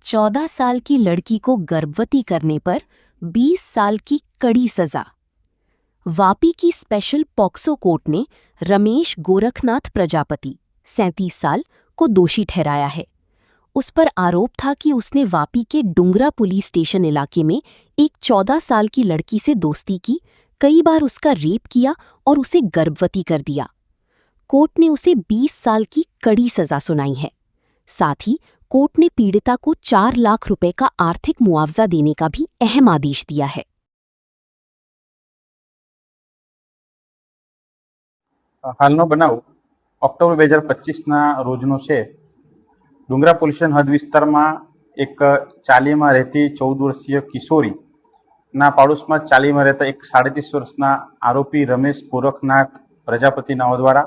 14 साल की लड़की को गर्भवती करने पर 20 साल की कड़ी सजा। वापी की स्पेशल पॉक्सो कोर्ट ने रमेश गोरखनाथ प्रजापति 37 साल को दोषी ठहराया है। उस पर आरोप था कि उसने वापी के डुंगरा पुलिस स्टेशन इलाके में एक 14 साल की लड़की से दोस्ती की, कई बार उसका रेप किया और उसे गर्भवती कर दिया। कोर्ट ने उसे 20 साल की कड़ी सजा सुनाई है। साथ ही कोर्ट ने पीड़िता को 4 लाख रुपए का आर्थिक मुआवजा देने का भी अहम आदेश दिया है। हालनो बनाव ऑक्टोबर 2025 रोजनो छे। डुंगरा पोलीस स्टेशन हद विस्तारमां एक चालीमां रहती 14 वर्षीय किशोरी ना पाड़ोशमां चालीमां रहता एक 37 वर्षना आरोपी रमेश गोरखनाथ प्रजापति नाओ द्वारा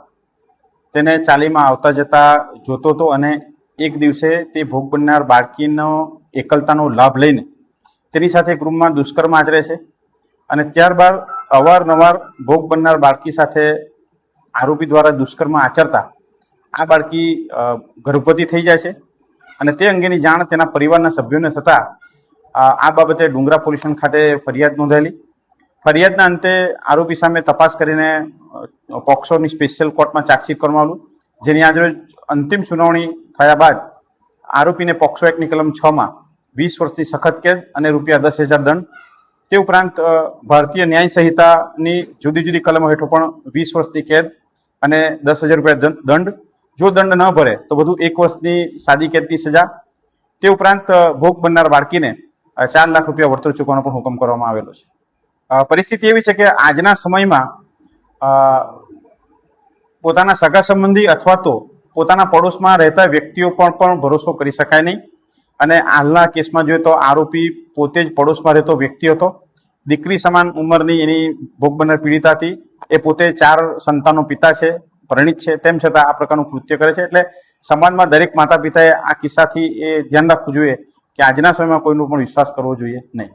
तेने चालीमां आवता जता जोतो तो अने एक दिवसे ते भोग बननार बाळकीनो एकलतानो लाभ लईने तेनी साथे एक रूममां दुष्कर्म आचरे छे अने त्यारबाद अवारनवार भोग बननार बाळकी साथे आरोपी द्वारा दुष्कर्म आचरता आ बाळकी गर्भवती थई जाय छे अने ते अंगेनी जाण तेना परिवाરના સભ્યોને થતા આ બાબતે ડુંગરા પોલીસ સ્ટેશન ખાતે ફરિયાદ નોંધાયેલી। ફરિયાદના અંતે આરોપી સામે તપાસ કરીને પોક્સોની સ્પેશિયલ કોર્ટમાં ચાર્જશીટ કરવામાં આવ્યું, જેની આજરોજ અંતિમ સુનાવણી થયા બાદ આરોપીને પોક્સો એક્ટની કલમ 6 માં 20 વર્ષની સખત કેદ અને ₹10,000 દંડ, તે ઉપરાંત ભારતીય ન્યાય સંહિતાની જુદી જુદી કલમો હેઠળ પણ 20 વર્ષની કેદ અને ₹10,000 દંડ, જો દંડ ન ભરે તો વધુ 1 વર્ષની સાદી કેદની સજા, તે ઉપરાંત ભોગ બનનાર બાળકીને ₹4 લાખ વળતર ચૂકવવાનો પણ હુકમ કરવામાં આવેલો છે। પરિસ્થિતિ એવી છે કે આજના સમયમાં પોતાના સગા સંબંધી અથવા તો પોતાના પડોશમાં રહેતા વ્યક્તિઓ પર પણ ભરોસો કરી શકાય નહીં અને હાલના કેસમાં જોઈએ તો આરોપી પોતે જ પડોશમાં રહેતો વ્યક્તિ હતો। દીકરી સમાન ઉંમરની એની ભોગ બનનાર પીડિતા હતી, એ પોતે 4 સંતાનો પિતા છે, પરિણીત છે, તેમ છતાં આ પ્રકારનું કૃત્ય કરે છે। એટલે સમાજમાં દરેક માતા પિતાએ આ કિસ્સાથી એ ધ્યાન રાખવું જોઈએ કે આજના સમયમાં કોઈનો પણ વિશ્વાસ કરવો જોઈએ નહીં।